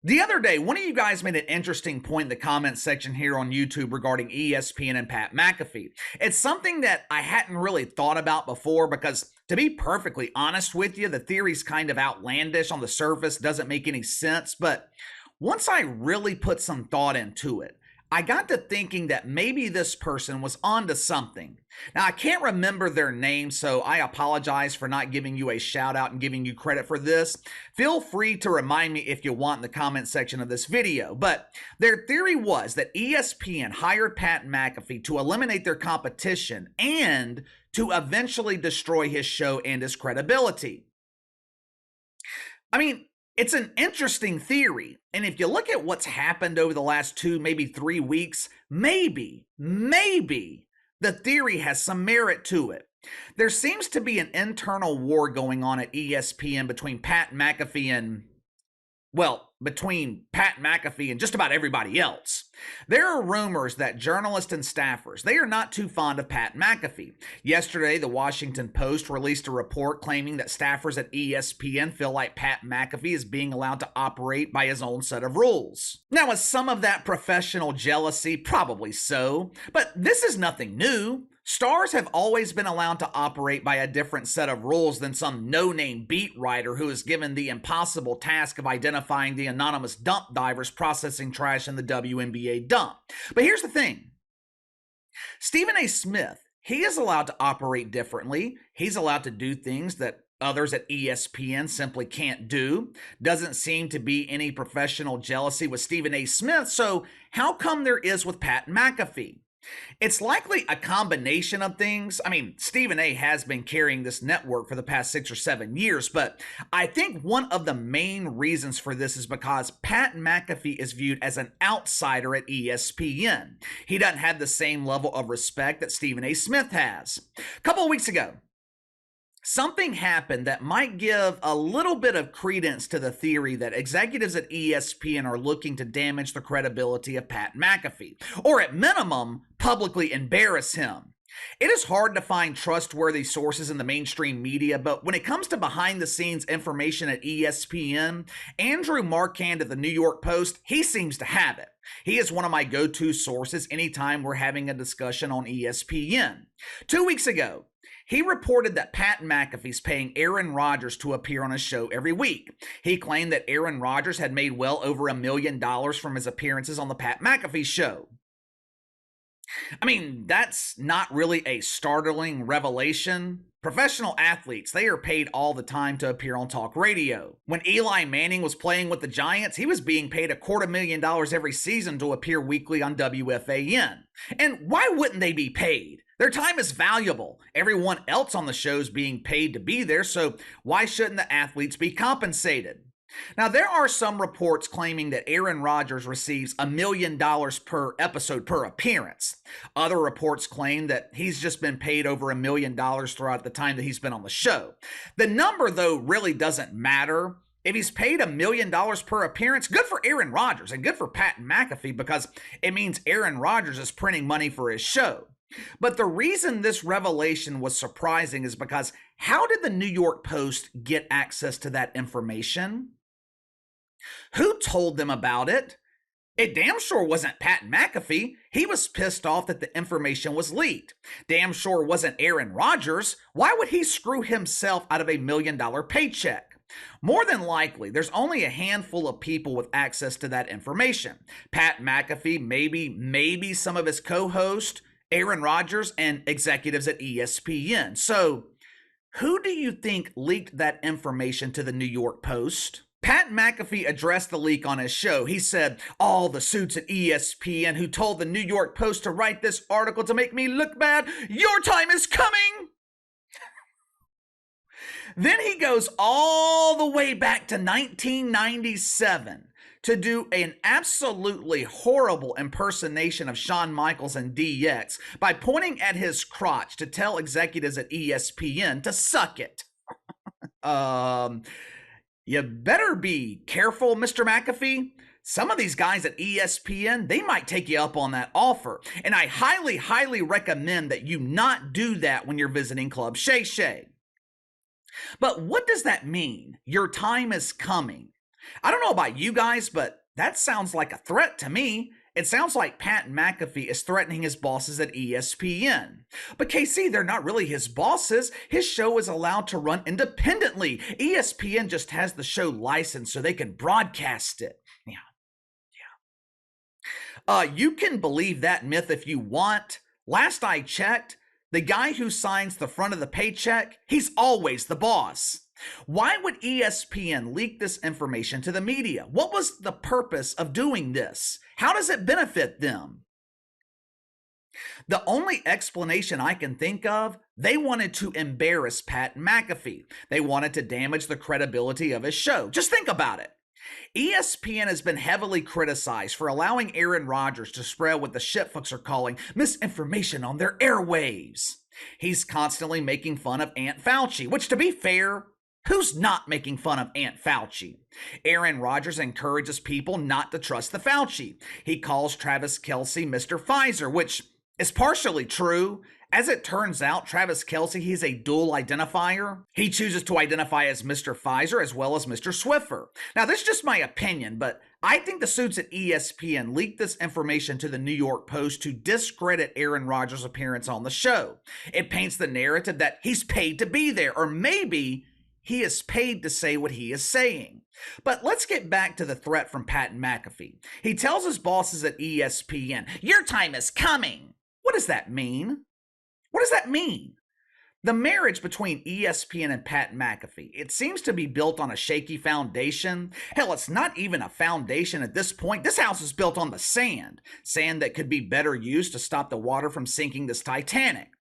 The other day, one of you guys made an interesting point in the comment section here on YouTube regarding ESPN and Pat McAfee. It's something that I hadn't really thought about before because, to be perfectly honest with you, the theory's kind of outlandish on the surface, doesn't make any sense. But once I really put some thought into it, I got to thinking that maybe this person was onto something. Now, I can't remember their name, so I apologize for not giving you a shout out and giving you credit for this. Feel free to remind me if you want in the comment section of this video. But their theory was that ESPN hired Pat McAfee to eliminate their competition and to eventually destroy his show and his credibility. I mean, it's an interesting theory, and if you look at what's happened over the last 2, maybe 3 weeks, maybe the theory has some merit to it. There seems to be an internal war going on at ESPN between Pat McAfee and just about everybody else. There are rumors that journalists and staffers, they are not too fond of Pat McAfee. Yesterday, the Washington Post released a report claiming that staffers at ESPN feel like Pat McAfee is being allowed to operate by his own set of rules. Now, is some of that professional jealousy? Probably so, but this is nothing new. Stars have always been allowed to operate by a different set of rules than some no-name beat writer who is given the impossible task of identifying the anonymous dump divers processing trash in the WNBA dump. But here's the thing. Stephen A. Smith, he is allowed to operate differently. He's allowed to do things that others at ESPN simply can't do. Doesn't seem to be any professional jealousy with Stephen A. Smith, so how come there is with Pat McAfee? It's likely a combination of things. I mean, Stephen A. has been carrying this network for the past 6 or 7 years, but I think one of the main reasons for this is because Pat McAfee is viewed as an outsider at ESPN. He doesn't have the same level of respect that Stephen A. Smith has. A couple of weeks ago, something happened that might give a little bit of credence to the theory that executives at ESPN are looking to damage the credibility of Pat McAfee, or at minimum, publicly embarrass him. It is hard to find trustworthy sources in the mainstream media, but when it comes to behind-the-scenes information at ESPN, Andrew Marchand at the New York Post, he seems to have it. He is one of my go-to sources anytime we're having a discussion on ESPN. 2 weeks ago, he reported that Pat McAfee's paying Aaron Rodgers to appear on his show every week. He claimed that Aaron Rodgers had made well over $1 million from his appearances on the Pat McAfee Show. I mean, that's not really a startling revelation. Professional athletes, they are paid all the time to appear on talk radio. When Eli Manning was playing with the Giants, he was being paid $250,000 every season to appear weekly on WFAN. And why wouldn't they be paid? Their time is valuable. Everyone else on the show is being paid to be there, so why shouldn't the athletes be compensated? Now, there are some reports claiming that Aaron Rodgers receives $1 million per episode per appearance. Other reports claim that he's just been paid over $1 million throughout the time that he's been on the show. The number, though, really doesn't matter. If he's paid $1 million per appearance, good for Aaron Rodgers and good for Pat McAfee because it means Aaron Rodgers is printing money for his show. But the reason this revelation was surprising is because how did the New York Post get access to that information? Who told them about it? It damn sure wasn't Pat McAfee. He was pissed off that the information was leaked. Damn sure wasn't Aaron Rodgers. Why would he screw himself out of $1 million paycheck? More than likely, there's only a handful of people with access to that information. Pat McAfee, maybe some of his co-hosts, Aaron Rodgers, and executives at ESPN. So, who do you think leaked that information to the New York Post? Pat McAfee addressed the leak on his show. He said, all the suits at ESPN who told the New York Post to write this article to make me look bad, your time is coming! Then he goes all the way back to 1997 to do an absolutely horrible impersonation of Shawn Michaels and DX by pointing at his crotch to tell executives at ESPN to suck it. You better be careful, Mr. McAfee. Some of these guys at ESPN, they might take you up on that offer. And I highly, highly recommend that you not do that when you're visiting Club Shay Shay. But what does that mean? Your time is coming. I don't know about you guys, but that sounds like a threat to me. It sounds like Pat McAfee is threatening his bosses at ESPN. But KC, they're not really his bosses. His show is allowed to run independently. ESPN just has the show licensed so they can broadcast it. Yeah. You can believe that myth if you want. Last I checked, the guy who signs the front of the paycheck, he's always the boss. Why would ESPN leak this information to the media? What was the purpose of doing this? How does it benefit them? The only explanation I can think of, they wanted to embarrass Pat McAfee. They wanted to damage the credibility of his show. Just think about it. ESPN has been heavily criticized for allowing Aaron Rodgers to spread what the shitfucks are calling misinformation on their airwaves. He's constantly making fun of Aunt Fauci, which, to be fair, who's not making fun of Aunt Fauci? Aaron Rodgers encourages people not to trust the Fauci. He calls Travis Kelce Mr. Pfizer, which is partially true. As it turns out, Travis Kelce, he's a dual identifier. He chooses to identify as Mr. Pfizer as well as Mr. Swiffer. Now, this is just my opinion, but I think the suits at ESPN leaked this information to the New York Post to discredit Aaron Rodgers' appearance on the show. It paints the narrative that he's paid to be there, or maybe he is paid to say what he is saying. But let's get back to the threat from Pat McAfee. He tells his bosses at ESPN, "Your time is coming." What does that mean? What does that mean? The marriage between ESPN and Pat McAfee, it seems to be built on a shaky foundation. Hell, it's not even a foundation at this point. This house is built on the sand. Sand that could be better used to stop the water from sinking this Titanic.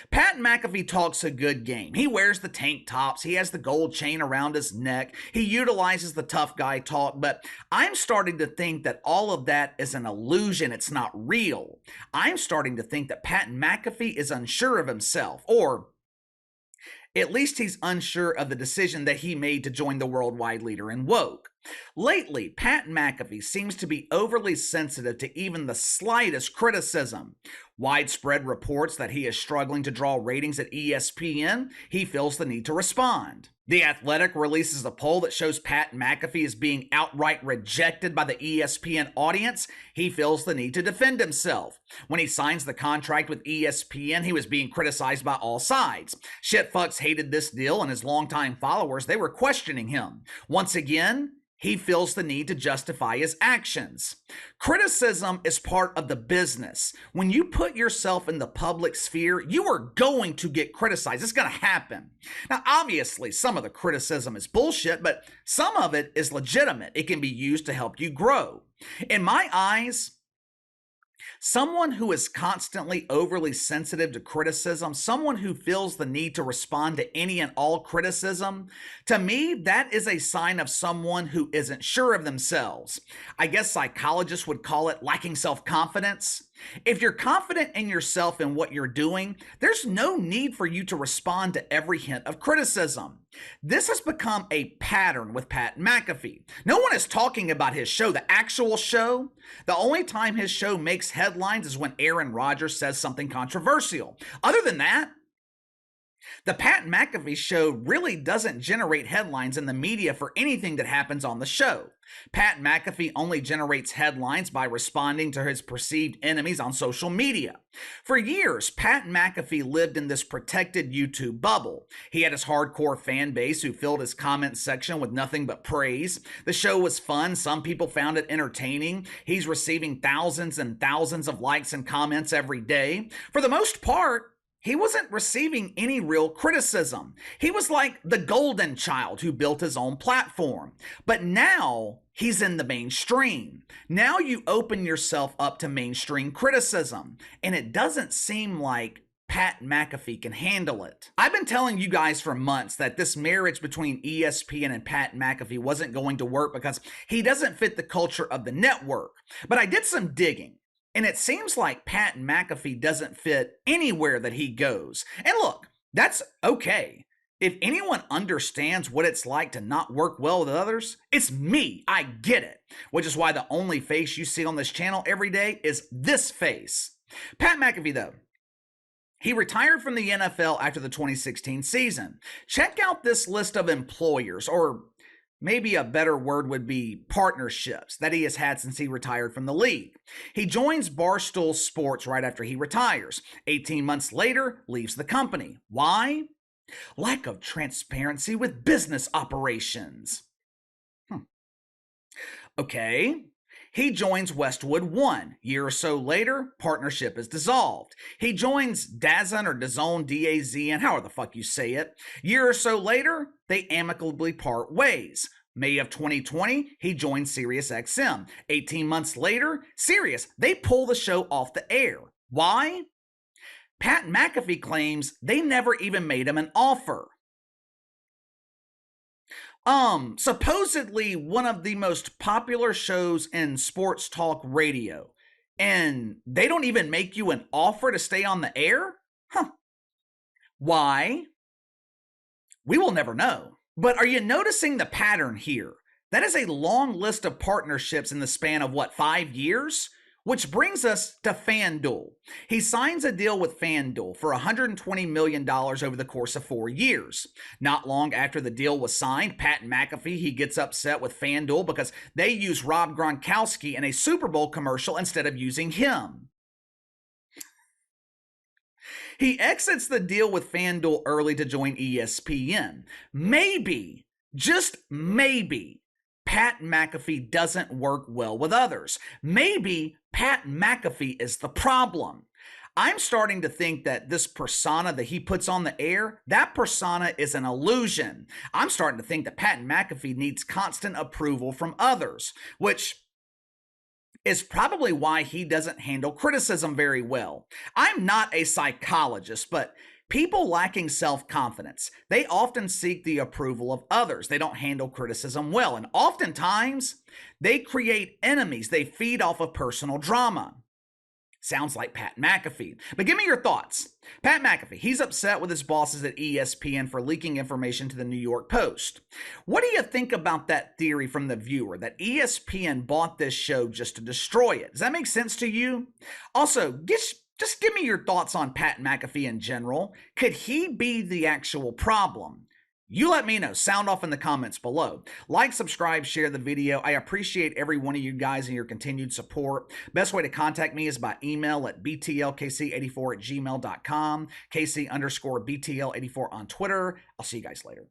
Pat McAfee talks a good game. He wears the tank tops. He has the gold chain around his neck. He utilizes the tough guy talk, but I'm starting to think that all of that is an illusion. It's not real. I'm starting to think that Pat McAfee is unsure of himself, or at least he's unsure of the decision that he made to join the worldwide leader in woke. Lately, Pat McAfee seems to be overly sensitive to even the slightest criticism. Widespread reports that he is struggling to draw ratings at ESPN, he feels the need to respond. The Athletic releases a poll that shows Pat McAfee is being outright rejected by the ESPN audience. He feels the need to defend himself. When he signs the contract with ESPN, he was being criticized by all sides. Shitfucks hated this deal, and his longtime followers, they were questioning him. Once again, he feels the need to justify his actions. Criticism is part of the business. When you put yourself in the public sphere, you are going to get criticized. It's going to happen. Now, obviously, some of the criticism is bullshit, but some of it is legitimate. It can be used to help you grow. In my eyes, someone who is constantly overly sensitive to criticism, someone who feels the need to respond to any and all criticism, to me, that is a sign of someone who isn't sure of themselves. I guess psychologists would call it lacking self-confidence. If you're confident in yourself and what you're doing, there's no need for you to respond to every hint of criticism. This has become a pattern with Pat McAfee. No one is talking about his show, the actual show. The only time his show makes headlines is when Aaron Rodgers says something controversial. Other than that, the Pat McAfee show really doesn't generate headlines in the media for anything that happens on the show. Pat McAfee only generates headlines by responding to his perceived enemies on social media. For years, Pat McAfee lived in this protected YouTube bubble. He had his hardcore fan base who filled his comment section with nothing but praise. The show was fun. Some people found it entertaining. He's receiving thousands and thousands of likes and comments every day. For the most part, he wasn't receiving any real criticism. He was like the golden child who built his own platform. But now he's in the mainstream. Now you open yourself up to mainstream criticism, and it doesn't seem like Pat McAfee can handle it. I've been telling you guys for months that this marriage between ESPN and Pat McAfee wasn't going to work because he doesn't fit the culture of the network. But I did some digging. And it seems like Pat McAfee doesn't fit anywhere that he goes. And look, that's okay. If anyone understands what it's like to not work well with others, it's me. I get it. Which is why the only face you see on this channel every day is this face. Pat McAfee, though, he retired from the NFL after the 2016 season. Check out this list of employers, or maybe a better word would be partnerships that he has had since he retired from the league. He joins Barstool Sports right after he retires. 18 months later, leaves the company. Why? Lack of transparency with business operations. Okay. He joins Westwood One. Year or so later, partnership is dissolved. He joins DAZN or DAZN, DAZN, however the fuck you say it. Year or so later, they amicably part ways. May of 2020, he joined SiriusXM. 18 months later, Sirius, they pull the show off the air. Why? Pat McAfee claims they never even made him an offer. Supposedly one of the most popular shows in sports talk radio, and they don't even make you an offer to stay on the air? Huh. Why? We will never know. But are you noticing the pattern here? That is a long list of partnerships in the span of 5 years? Which brings us to FanDuel. He signs a deal with FanDuel for $120 million over the course of 4 years. Not long after the deal was signed, Pat McAfee, he gets upset with FanDuel because they use Rob Gronkowski in a Super Bowl commercial instead of using him. He exits the deal with FanDuel early to join ESPN. Maybe, just maybe, Pat McAfee doesn't work well with others. Maybe Pat McAfee is the problem. I'm starting to think that this persona that he puts on the air, that persona is an illusion. I'm starting to think that Pat McAfee needs constant approval from others, which is probably why he doesn't handle criticism very well. I'm not a psychologist, but people lacking self-confidence, they often seek the approval of others. They don't handle criticism well, and oftentimes they create enemies. They feed off of personal drama. Sounds like Pat McAfee. But give me your thoughts. Pat McAfee, he's upset with his bosses at ESPN for leaking information to the New York Post. What do you think about that theory from the viewer that ESPN bought this show just to destroy it? Does that make sense to you? Also, just give me your thoughts on Pat McAfee in general. Could he be the actual problem? You let me know. Sound off in the comments below. Like, subscribe, share the video. I appreciate every one of you guys and your continued support. Best way to contact me is by email at btlkc84@gmail.com, KC_BTL84 on Twitter. I'll see you guys later.